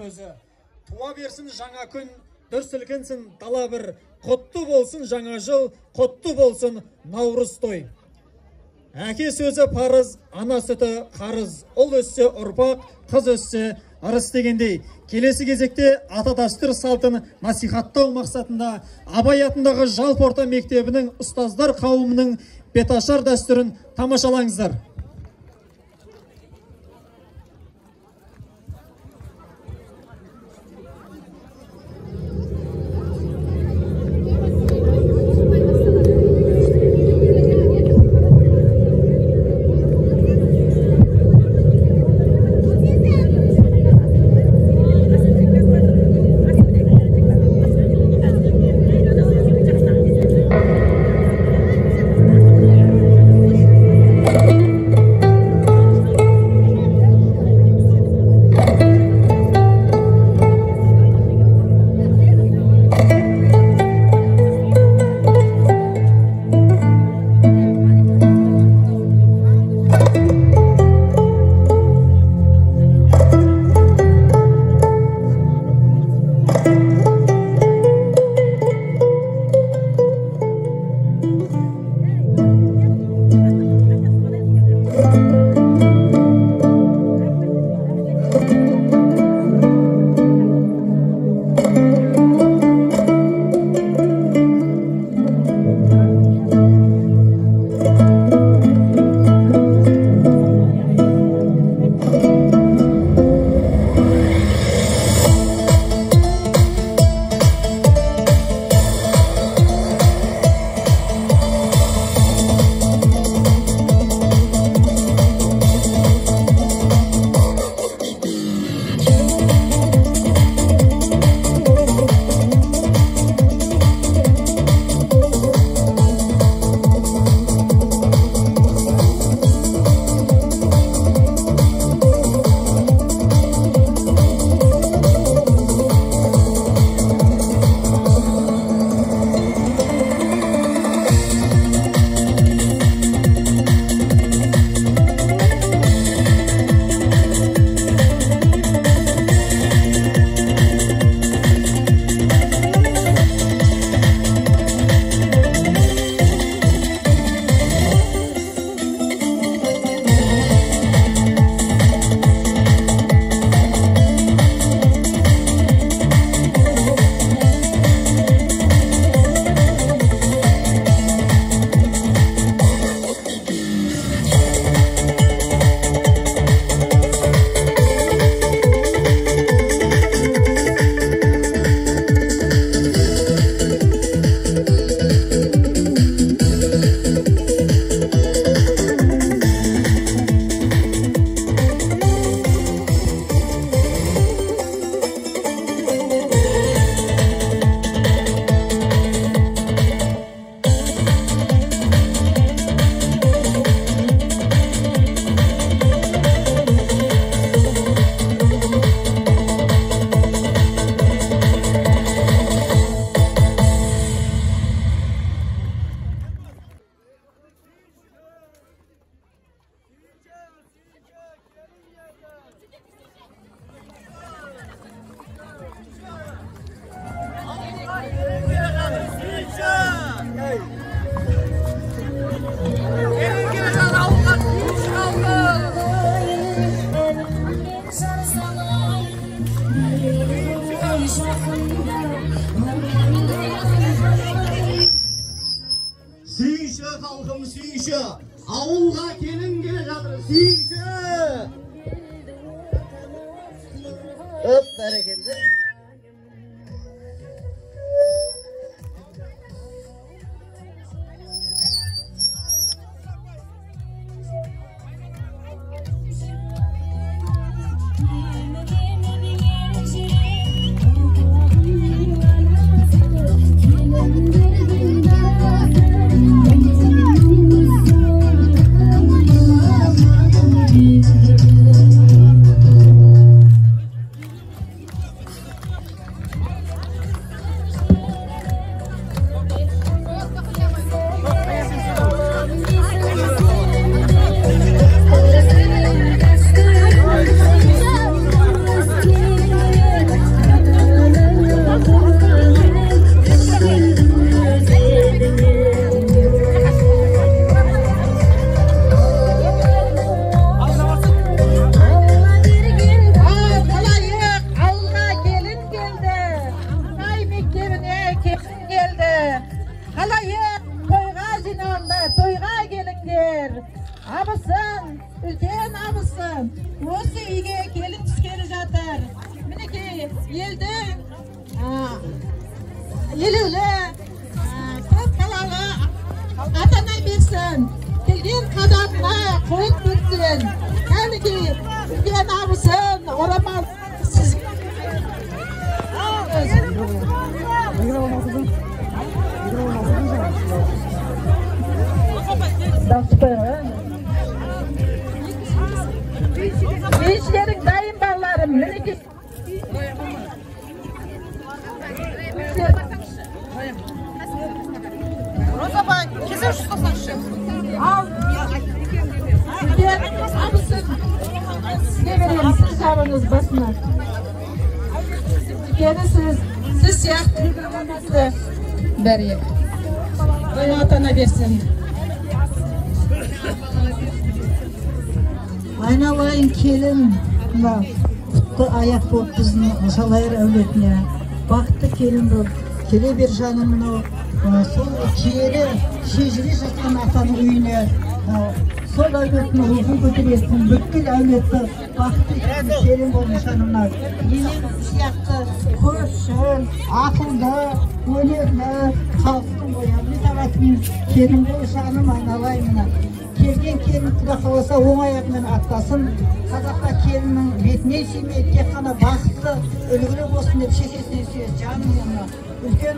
өзі. Туа берсін жаңа күн, дүр сілкінсін дала бір, құтты болсын жаңа жыл, құтты болсын наурыз той. Әке сөзі парыз, ана сүті қарыз, ұл өссе ұрпақ, қыз өссе ырыс дегендей. Келесі кезекте ата дәстүр салтын насихаттау мақсатында Абай атындағы жалпы орта мектебінің ұстаздар қауымының беташар дәстүрін тамашалаңыздар. Suyuncu halkım suyuncu. Avulga gelin gele жатыр. Suyuncu. Öp bereketi. абысын, үлкен абысын осы үйге келін түскелі жатыр. Мінекей елдің елеулі көп балалы ата-ана берсін, келген қадамына қол берсін. Кәнекей үлкен абысын орамал сіз Gençlerin dayım ballarım, minekey. Роза апай, kesin şu soslaşın. Al. Abısın. Size verelim, siz çağırınız basına. Siz siyah tüyüklerinizi vereyim. Oyun atana versin. Айналайын келін, құтты аяқ болып біздің жалайыр әулетіне. Бақытты келін болып, келе бер жаным мынау, сол киелі шежіре жатқан атаның үйіне, сол әулеттің ұлғын көтеретін, бүткіл әулетті бақытты келін болып жанымна. Енем сияқты көпшіл, ақылды, өнерлі, халықтың бояны табатын келін бол жаным айналайын. Келген келін құда қаласа оң аяғымен аттасын. Қазақта келіннің бетіне сүймейді, тек қана бақытты, үлгілі болсын деп шешесіне сүйеді. Жаным оны үлкен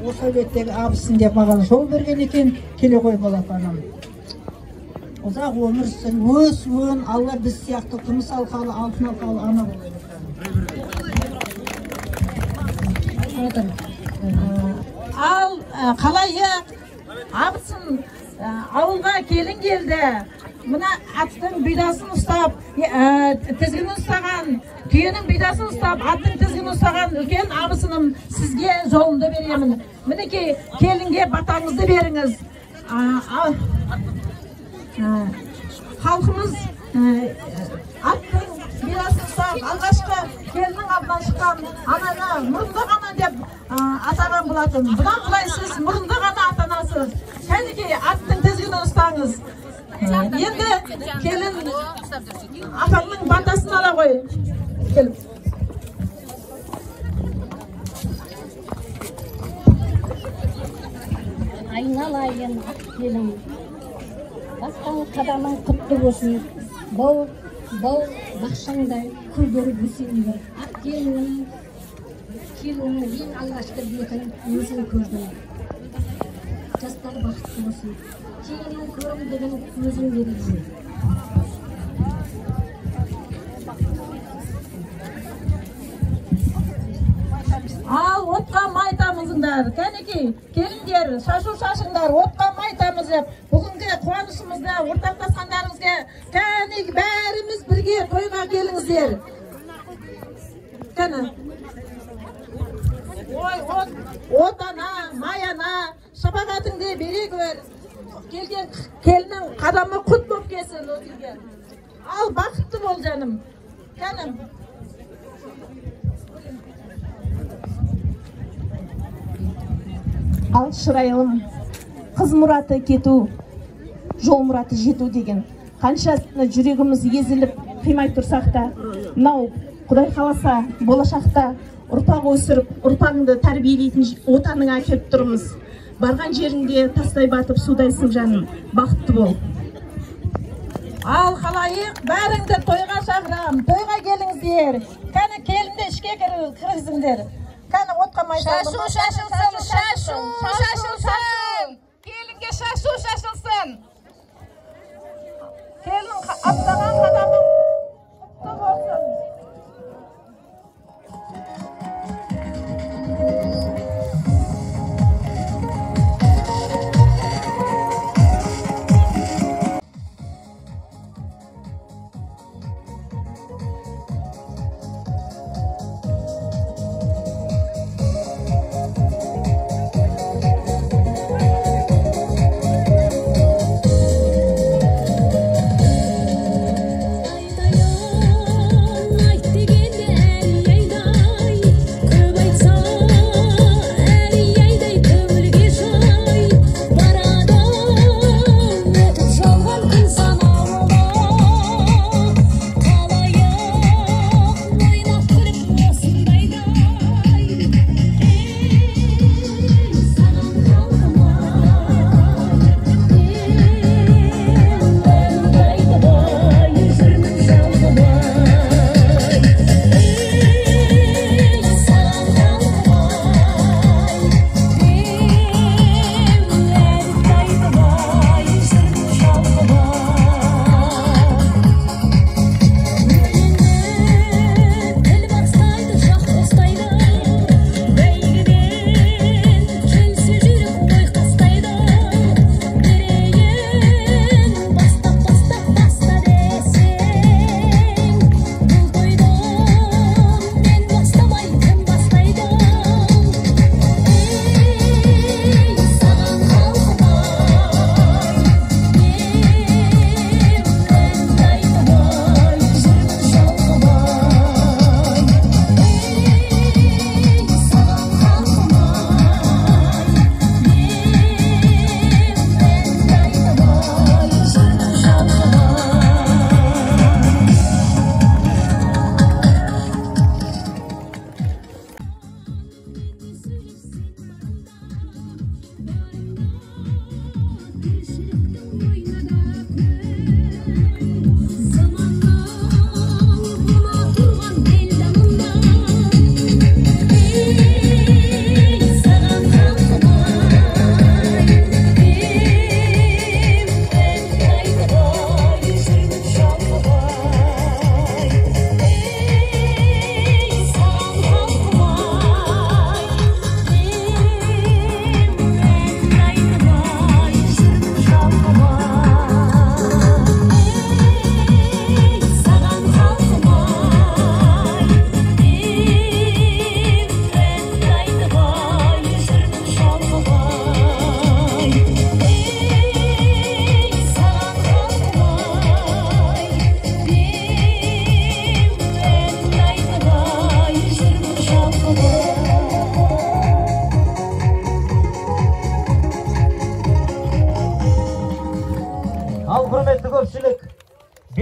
осы әулеттегі абысын деп маған жол берген екен, келе ғой болат анам. Ұзақ өмір сүрсін, өсуін, Алла біз сияқты күміс алқалы, алтын алқалы ана болды. Ал қалайық абысын ауылға келін келді. Мына аттың бидасын ұстап, тізгінін ұстаған, түйенің бидасын ұстап, аттың тізгінін ұстаған үлкен абысыным сізге жолымды беремін. Мінекей келінге батаңызды беріңіз. Халқымыз аттың бидасын ұстап, алғашқы келіннің алдынан шыққан ананы мұрынды ғана деп атаған болатын. Бұдан былай сіз мұрынды ғана атанасыз. Кәнекей аттың тізгінін ұстаңыз. Енді келін апамның батасын ала қой. Келіп. Айналайын ақ келін, басқан қадамың құтты болсын. Бұл бақшаңдай күлдері өсеңдер. Ақ келіннің ең алғашқы бетін өзің көрдің. Жастар бақытты болсын. Кейіннің көрімдігін өзің берейсің. Ал отқа май тамызыңдар. Кәнекей, келіндер, шашу шашыңдар, отқа май тамызып, бүгінгі қуанышымызда ортақтасқандарыңызға кәнекей бәріміз бірге тойға келіңіздер. Кәні. Ой, отана, майана, шапағатыңды бере көр. Келген келінің қадамы құт болып келсін өзіңге. Ал бақытты бол жаным. Кәнім. Ал шырайлым, қыз мұраты кету, жол мұраты жету деген. Қаншасына жүрегіміз езіліп қимай тұрсақ та, мынау Құдай қаласа болашақта ұрпақ өсіріп, ұрпағыңды тәрбиелейтін отаныңа әкеліп тұрмыз. Барған жеріңде тастай батып судайсың жаным, бақытты бол. Ал қалайық, бәріңді тойға шақырам, тойға келіңіздер. Кәні келінді ішке кіргізіңдер. Кәні отқа май Шашу шашылсын, шашу шашылсын. Келінге шашу шашылсын. Келін аттаған қадамы құтты болсын.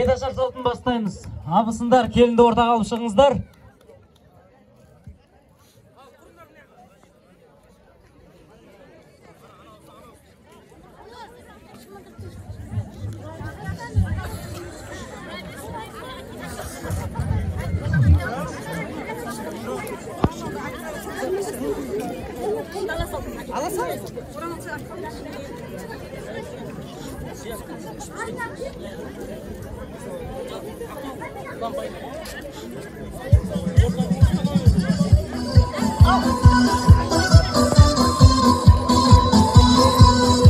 беташар салтын бастаймыз. Абысындар, келінді ортаға алып шығыңыздар.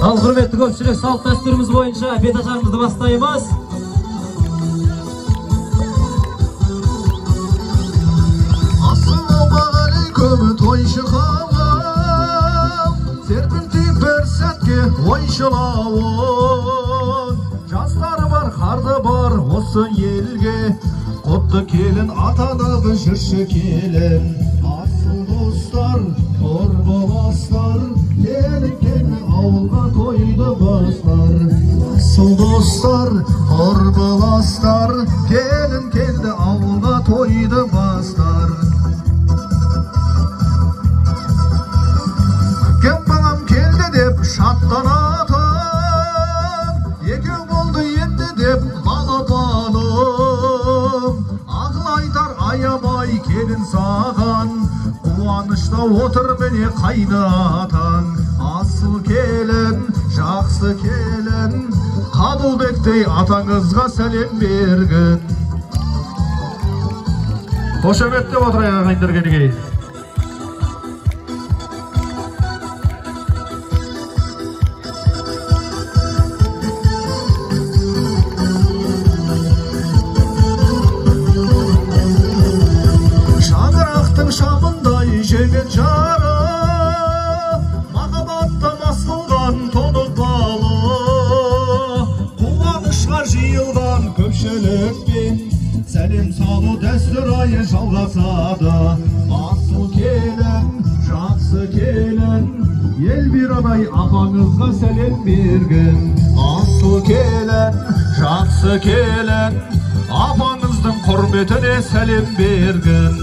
Ал құрметті көпшілік, салт дәстүріміз бойынша беташарымызды бастаймыз. Ассалаумағалейкум тойшы халым, серпілтіп бір сәтке ойшылауын. Жастары бар, қарды бар осы елге, құтты келін атанып жүрші келін. Асыл достар, ұрбыластар, келін ауылға тойды бастар. Асыл достар, ұрбыластар, келін келді ауылға тойды бастар. Кем балам келді деп шаттанатын, екеу болды енді деп балапаным. Ақыл айтар аямай келін саған, қуанышта отыр міне қайны атаң. Асыл келін, жақсы келін, Қабылбектей атаңызға сәлем бергін. Қошеметтеп отырайық ағайындар келгей. Шаңырақтың шамындай жеген жары, махаббатта масылған тоңық балы, қуанышқа жиылған көпшілікпен сәлем салу дәстүр айы жалғасады. Асыл келін, жақсы келін, ел бір адай апаңызға сәлем берген. Асыл келін, жақсы келін, апаңыздың құрметіне сәлем берген.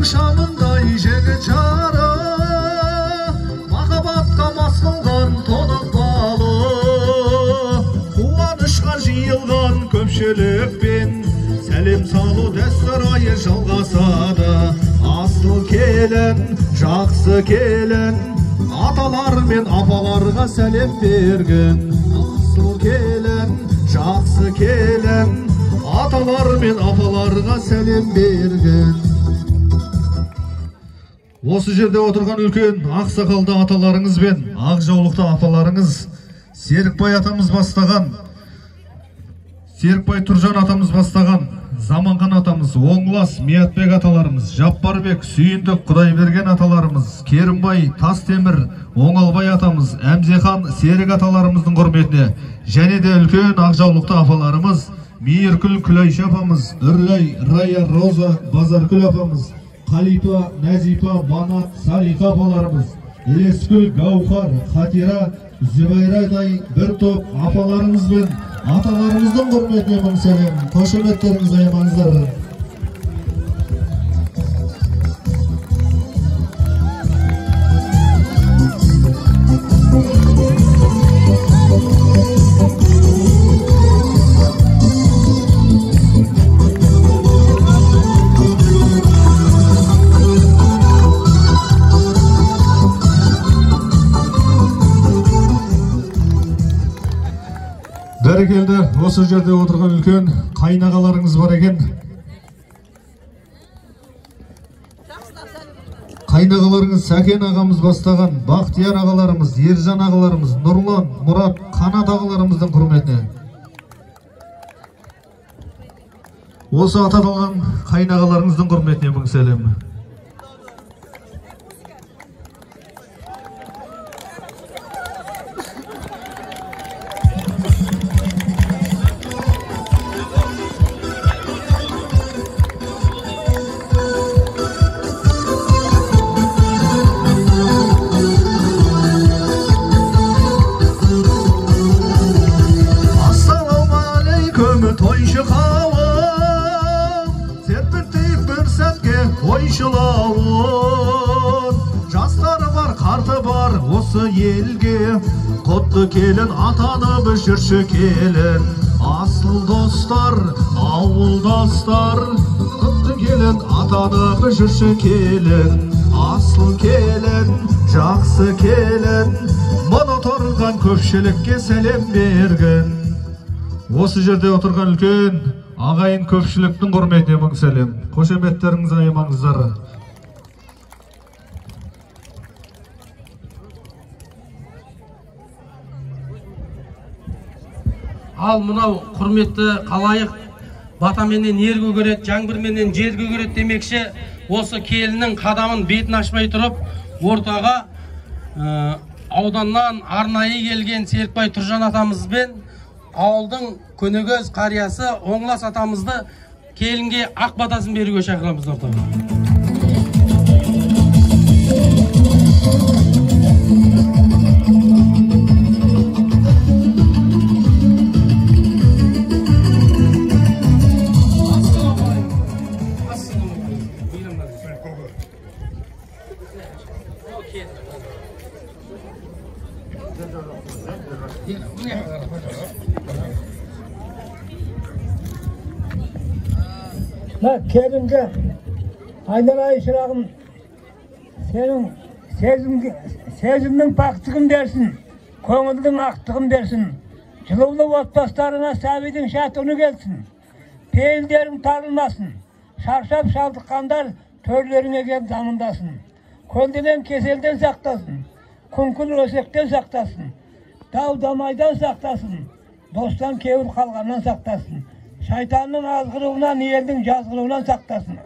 Шамындай жеген жары, махаббатқа мас болған тоңық балы, қуанышқа жиылған көпшілікпен сәлем салу дәстүр айы жалғасады. Асыл келін, жақсы келін, аталар мен апаларға сәлем берген. Асыл келін, жақсы келін, аталар мен апаларға сәлем берген. Осы жерде отырған үлкен ақсақалды аталарыңыз бен ақ жаулықты апаларыңыз, Серікбай атамыз бастаған, Серікбай Тұржан атамыз бастаған, Заманған атамыз, Оңлас, Миятбек аталарымыз, Жаппарбек, Сүйіндік, Құдайберген аталарымыз, Керімбай, Тастемір, Оңалбай атамыз, Әмзехан, Серік аталарымыздың құрметіне, және де үлкен ақ жаулықты апаларымыз, Мейіркүл, Күлайша апамыз, Үрлай, Рая, Роза, Базаркүл апамыз, Қалипа, Нәзипа, Манат, Салиқа апаларымыз, Елескүл, Гаухар, Хатира, Зүбайрадай бір топ апаларымыз бен аталарымыздың құрметіне мың сәлем. Қошеметтеріңіз аямаңыздар. Бәрекелді, осы жерде отырған үлкен қайнағаларыңыз бар екен. Қайнағаларыңыз Сәкен ағамыз бастаған, Бақтияр ағаларымыз, Ержан ағаларымыз, Нұрлан, Мұрат, Қанат ағаларымыздың құрметіне. Осы аталған қайнағаларыңыздың құрметіне мың сәлем. құтты келін атанып жүрші келін. Асыл достар, ауылдастар, құтты келін атанып жүрші келін. Асыл келін, жақсы келін, мұны тұрған көпшілікке сәлем берген. Осы жерде отырған үлкен ағайын көпшіліктің құрметіне мың сәлем. Қошеметтеріңіз аямаңыздар. Ал мынау құрметті қалайық батаменен ер көгереді, жаңбырменен жер көгереді демекші, осы келіннің қадамын бетін ашпай тұрып, ортаға ауданнан арнайы келген Серікбай Тұржан атамызбен ауылдың көнегөз қариясы Оңлас атамызды келінге ақ батасын беруге шақырамыз ортаға. Келінге айналайын шырағым, сенің сезімнің пақтығын берсін, көңілдің ақтығын берсін, жылулы отбастарына сәбидің шатыны келсін, пейілдерің тарылмасын, шаршап шалдыққандар төрлеріңе кеп замындасын, көлденен кеселден сақтасын, күңкіл өсектен сақтасын, дау-дамайдан сақтасын, достан кеуір қалғаннан сақтасын, шайтанның азғыруынан, елдің жазғыруынан сақтасын,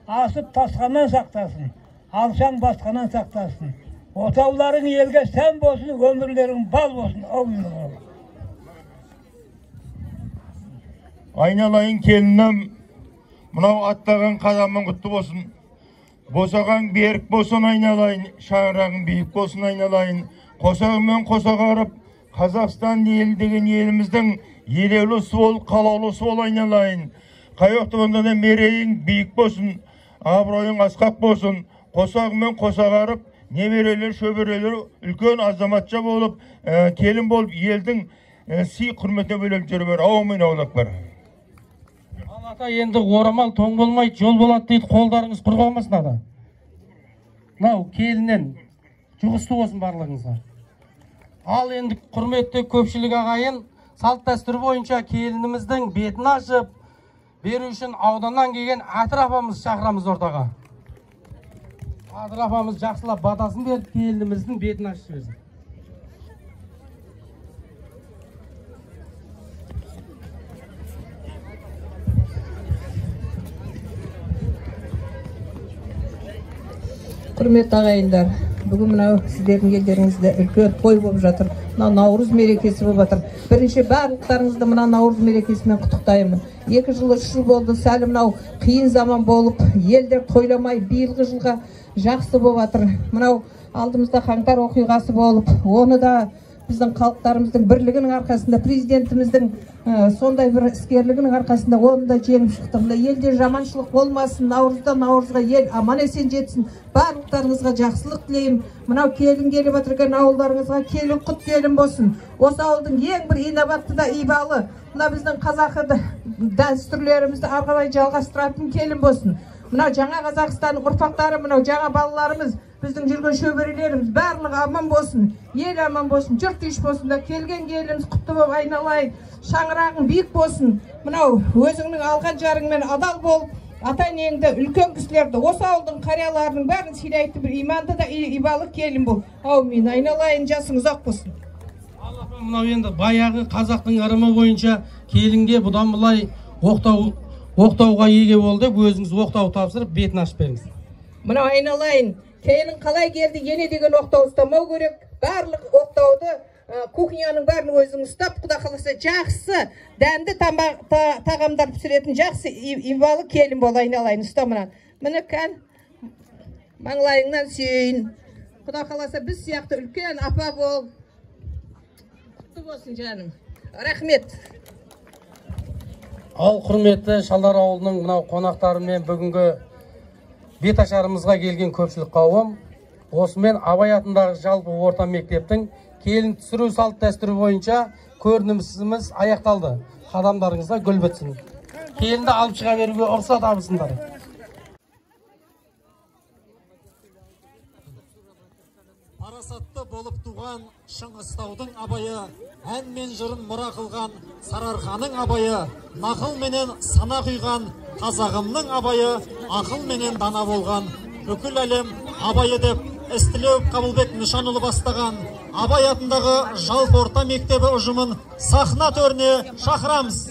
асып тасқаннан сақтасын, алшаң басқанан сақтасын. Отауларың елге сән болсын, өмірлерің бал болсын. Айналайын келінім, мынау аттаған қадамың құтты болсын. Босаған берік болсын айналайын, шаңырағың биік болсын айналайын. Қосағымен қосағарып, Қазақстан ел деген еліміздің елеулі сол, қалаулы сол айналайын. Қайоқтығында да мерейің биік болсын, абыройың асқақ болсын. Қосағымен қосағарып, немерелер, шөберелер үлкен азаматша болып, келін болып, елдің сый құрметіне бөліп жүрбер. Аумин аулақпар. Ал ата, енді орамал тоң болмайды, жол болады дейді, қолдарыңыз құр қалмасын ата. Мынау келіннен жұғысты болсын барлығыңызға. Ал енді құрметті көпшілік ағайын, салт дәстүр бойынша келініміздің бетін ашып беру үшін ауданнан келген Атыр апамыз шақырамыз ортаға. Атыр апамыз жақсылап батасын беріп, келініміздің бетін ашып берсін. Құрметті ағайындар, бүгін мынау сіздердің елдеріңізде үлкен той болып жатыр. Мынау Наурыз мерекесі болып жатыр. Бірінші барлықтарыңызды мына Наурыз мерекесімен құттықтаймын. 2 жыл 3 жыл болды, сәл мынау қиын заман болып, елдер тойламай, биылғы жылға жақсы болып жатыр. Мынау алдымызда қаңтар оқиғасы болып, оны да біздің халықтарымыздың бірлігінің арқасында, президентіміздің сондай бір іскерлігінің арқасында оны да жеңіп шықтық. Елде жаманшылық болмасын, наурызға ел аман есен жетсін. Барлықтарыңызға жақсылық тілеймін. Мынау келін келіп отырған ауылдарыңызға келін құт келін болсын. Осы ауылдың ең бір инабатты да ибалы, мына біздің қазақы дәстүрлерімізді ары қарай жалғастыратын келін болсын. Мынау жаңа Қазақстанның ұрпақтары, мынау жаңа балаларымыз, біздің жүрген шөберелеріміз барлығы аман болсын, ел аман болсын, жұрт тыныш болсын да келген келіміз құтты болып айналайын, шаңырағың биік болсын. Мынау өзіңнің алған жарыңмен адал болып, ата-енеңді, үлкен кісілерді, осы ауылдың қарияларының бәрін сыйлайтын бір иманды да ибалы келін бол. Аумин, айналайын, жасың ұзақ болсын. Аллахым, мынау енді баяғы қазақтың ырымы бойынша келінге бұдан былай оқтауға еге болды, өзіңіз оқтау тапсырып бетін ашып беріңіз. Мынау айналайын, келін қалай келді, ене деген оқтау ұстамау керек. Барлық оқтауды кухняның бәрін өзің ұстап, құда қаласа жақсы, дәмді тағамдар пісіретін жақсы ибалы келін бол, айналайын, ұста мұнан. Міне кән, маңлайыңнан сүйейін. Құда қаласа біз сияқты үлкен апа бол. Құтты болсын жаным. Рахмет. Ал құрметті Шалдар ауылының мынау қонақтарымен бүгінгі беташарымызға келген көпшілік қауым, осымен Абай атындағы жалпы орта мектептің келін түсіру салт дәстүрі бойынша көрінісіміз аяқталды. Қадамдарыңызға гүл бітсін. Келінді алып шыға беруге рұқсат абысындар. Парасатты болып туған Шыңғыстаудың абайы, ән мен жырын мұра қылған Сарыарқаның абайы, нақыл менен сана құйған қазағымның абайы, ақыл менен дана болған. Бүкіл әлем абайы деп Естілеуов Қабылбек Нышанұлы бастаған Абай атындағы жалпы орта мектебі ұжымын сахна төріне шақырамыз.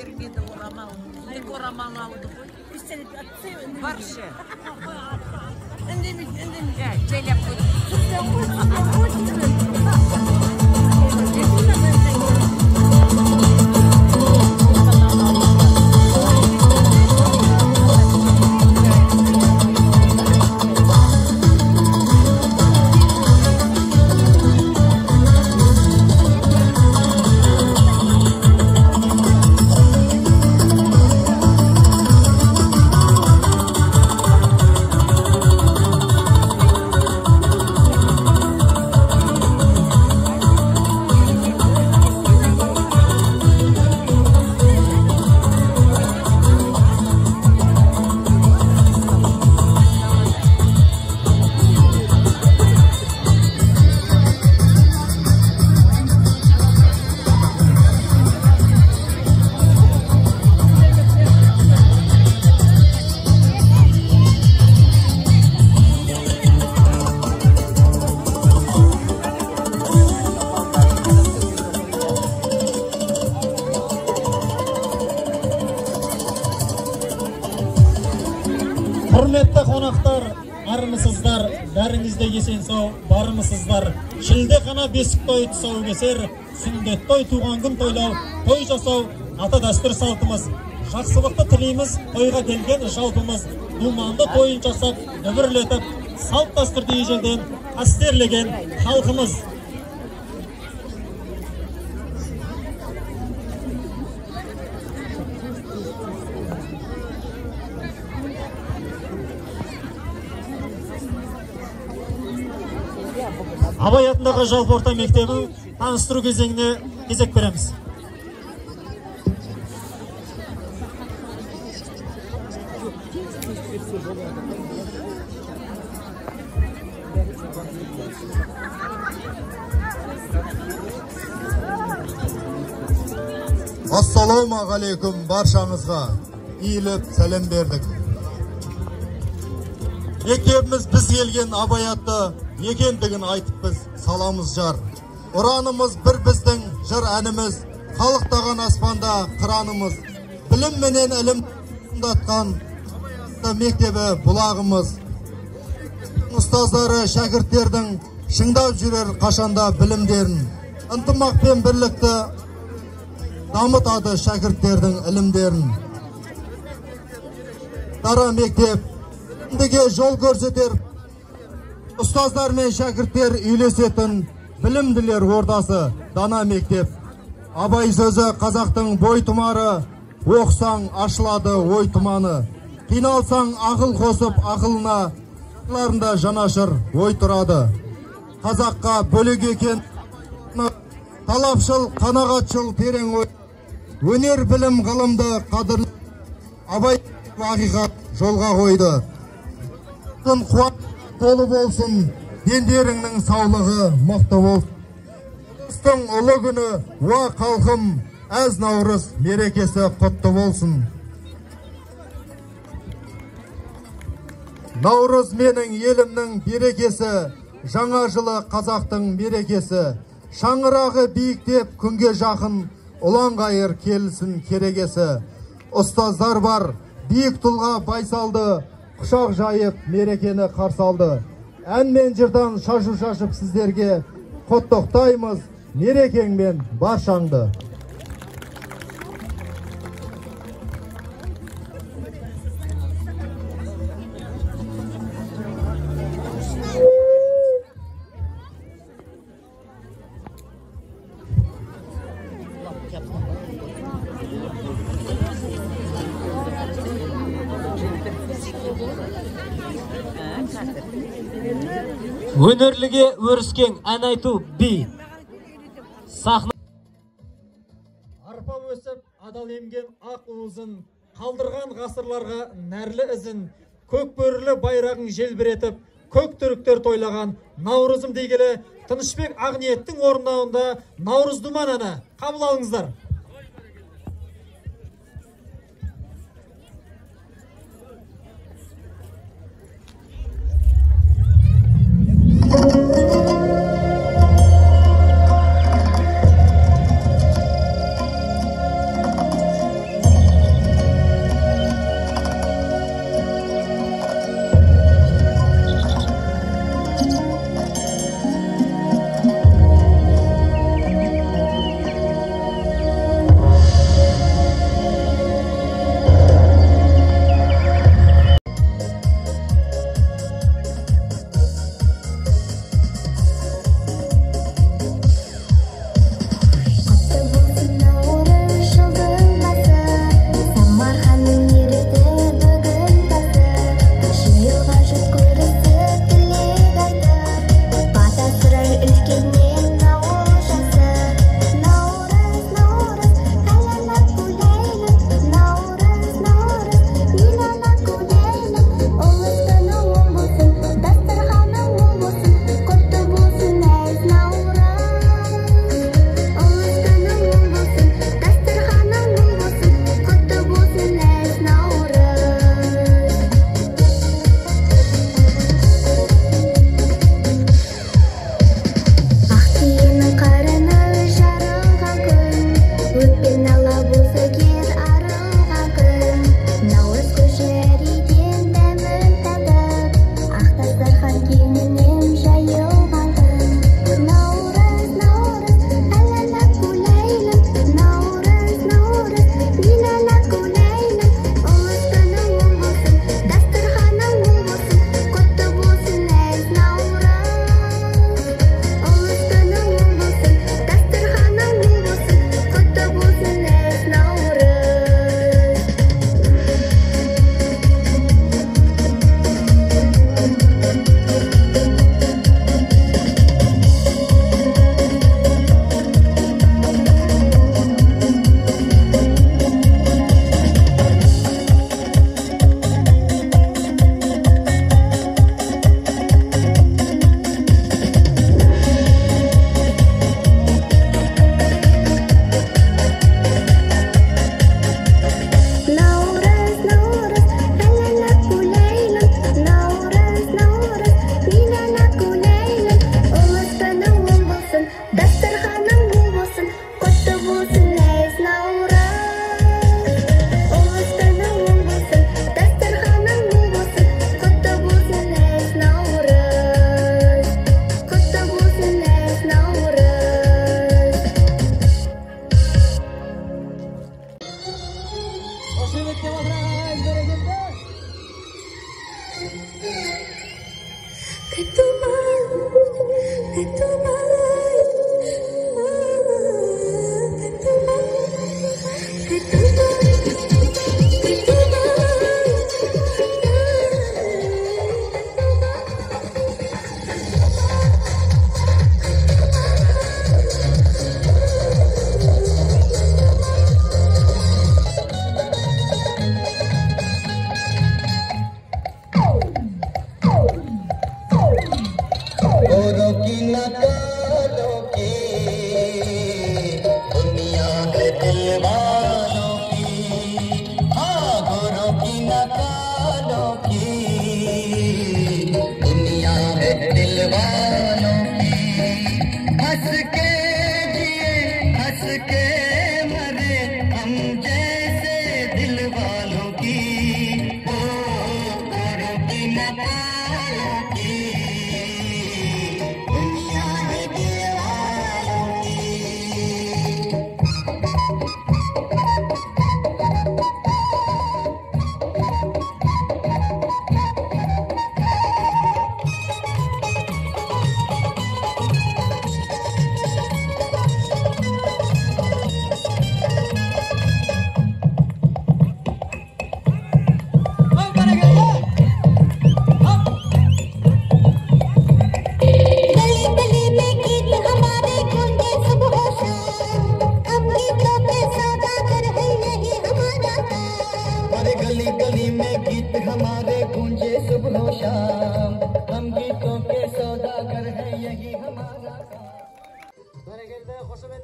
Құрметті қонақтар, армысыздар, бәріңізде есен сау, барымысыздар. Шілде қана бесік той тұсау кесер, сүндет той туған күн тойлау, той жасау, ата дәстүр салтымыз. Жақсылықты тілейміз, тойға келген жалпымыз. Думанды тойын жасап, дүбірлетіп, салт дәстүрді ежелден қастерлеген халқымыз. Абай атындағы жалпы орта мектебі таныстыру кезеңіне кезек береміз. Ассалаумағалейкум баршаңызға иіліп сәлем бердік. Мектебіміз біз келген Абай атты екендігін айтып біз саламыз жар. Ұранымыз бір біздің жыр әніміз, халықтаған аспанда қыранымыз. Білім менен ілім ұндатқан мектебі бұлағымыз. Ұстаздары шәкірттердің шыңдап жүрер қашанда білімдерін. Ынтымақ пен бірлікті дамытады шәкірттердің ілімдерін. Дара мектеп ендіге жол көрсетер, ұстаздар мен шәкірттер үйлесетін білімділер ордасы дана мектеп. Абай сөзі қазақтың бой тұмары, оқсаң ашылады ой тұманы. Қиналсаң ақыл қосып ақылына, ақыларында жанашыр ой тұрады. Қазаққа бөлек екен, талапшыл, қанағатшыл терең ой. Өнер білім ғылымды қадірлі, Абай ақиқат жолға қойды. Қуат толы болсын, дендеріңнің саулығы мықты болсын. Қыстың ұлы күні, уа халқым, әз наурыз мерекесі құтты болсын. Наурыз менің елімнің берекесі, жаңа жылы қазақтың мерекесі. Шаңырағы биіктеп күнге жақын, ұланғайыр келсін керегесі. Ұстаздар бар, биік тұлға байсалды, құшақ жайып мерекені қарсы алды. Ән мен жырдан шашу шашып сіздерге құттықтаймыз мерекеңмен баршаңды. Өнерліге өріскен ән айту би. Сахна арпап өсіп адал емген ақ уызын қалдырған ғасырларға нәрлі ізін көк бөрілі байрағын желбіретіп көк түріктер тойлаған Наурызым дегелі Тынышбек Ақниеттің орындауында Наурыз Думан әні қабыл алыңыздар.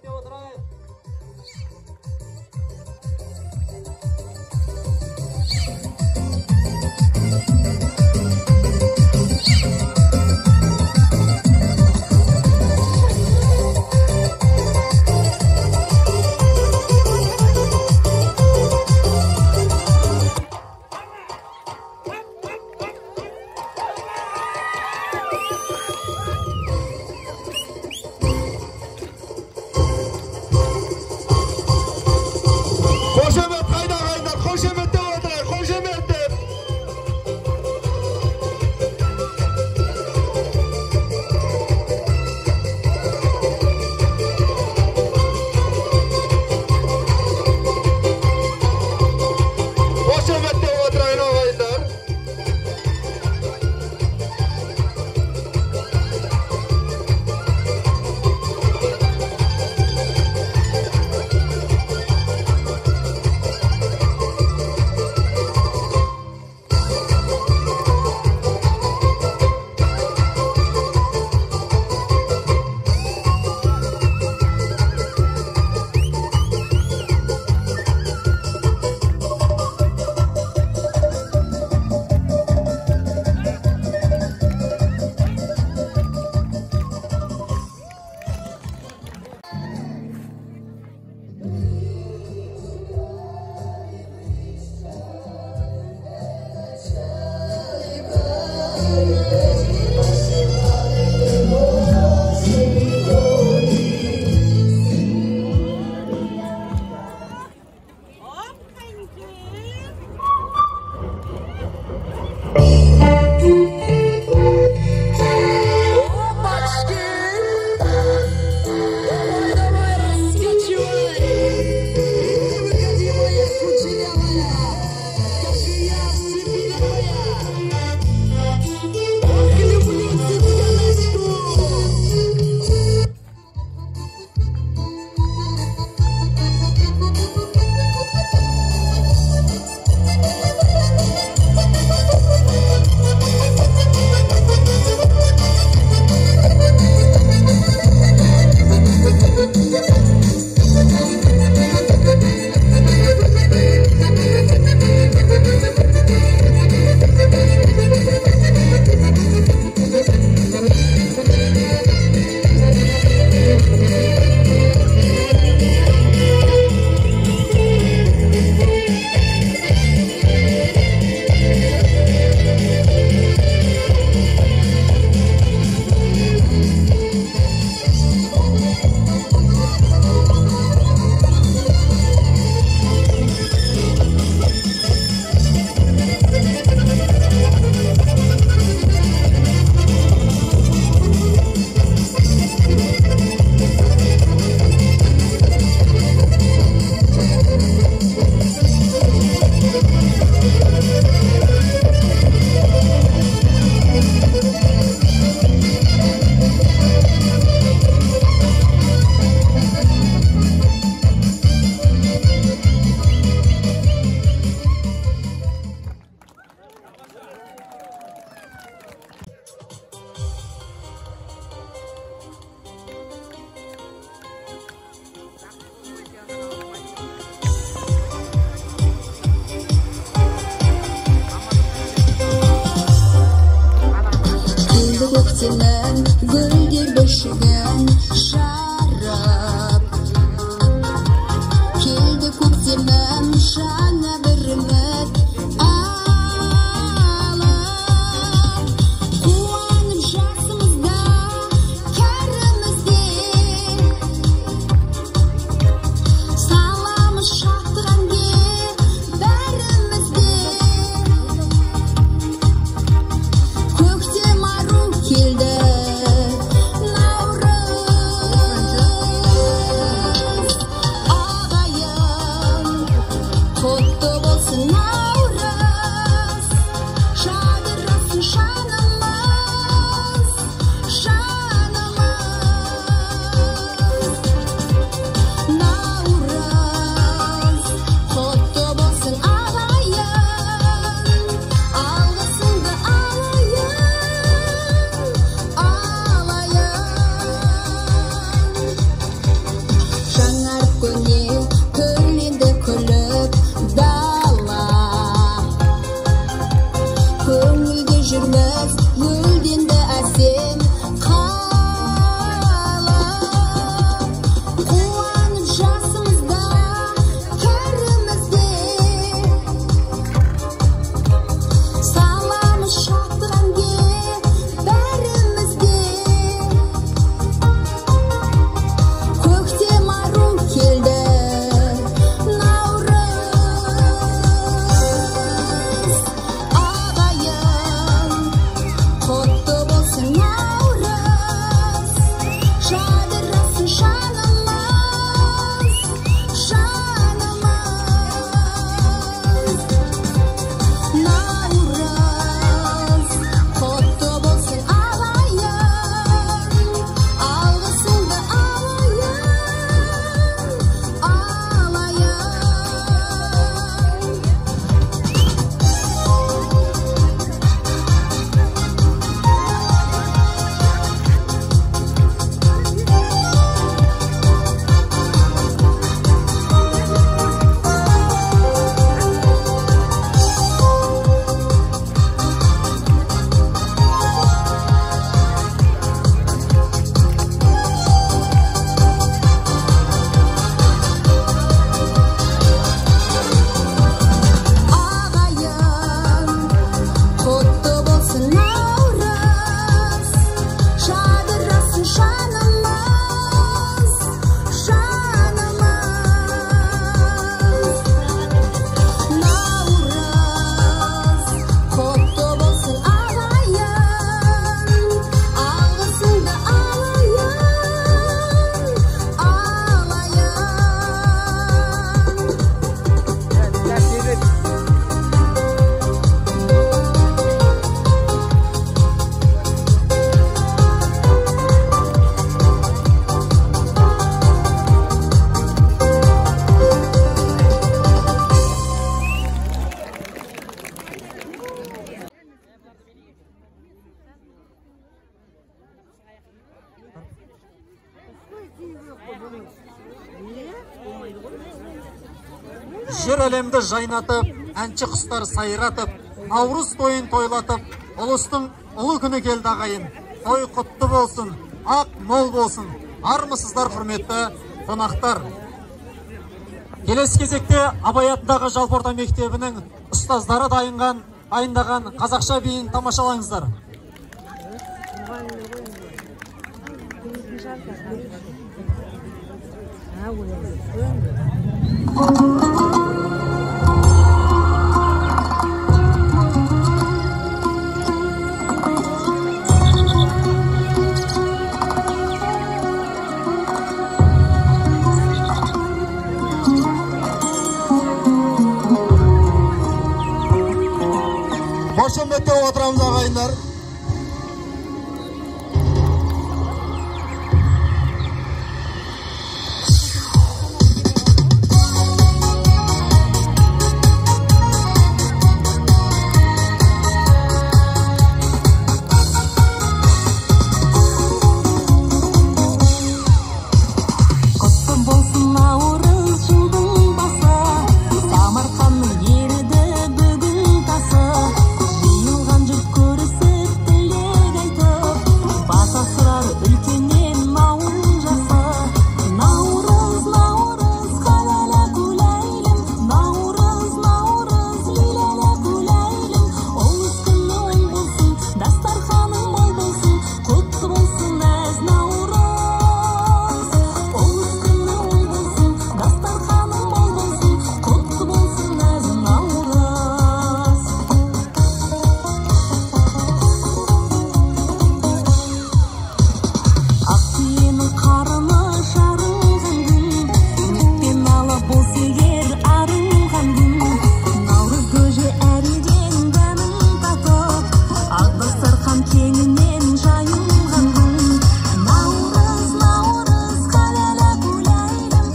деп отырайық. Көктемнің гүлдер бешігін шарап келді көктемнің жаңа бір үміт алып қуанып жасымызда кәрімізде саламыз шаттық әнге бәрімізде көктем ару келді жер әлемді жайнатып, әнші құстар сайратып, наурыз тойын тойлатып, ұлыстың ұлы күні келді ағайын. Той құтты болсын, ақ мол болсын. Армысыздар құрметті қонақтар. Келесі кезекте Абай атындағы жалпы орта мектебінің ұстаздары дайындаған қазақша биін тамашалаңыздар. Қошеметтеп отырамыз ағайындар.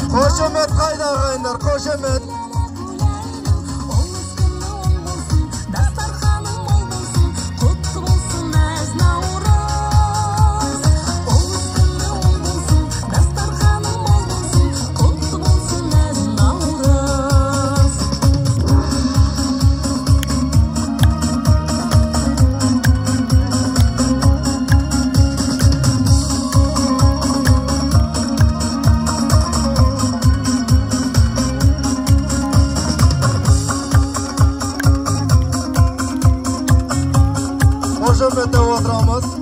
Қошемет қайда ағайындар, қошемет. Қошеметтеп отырамыз.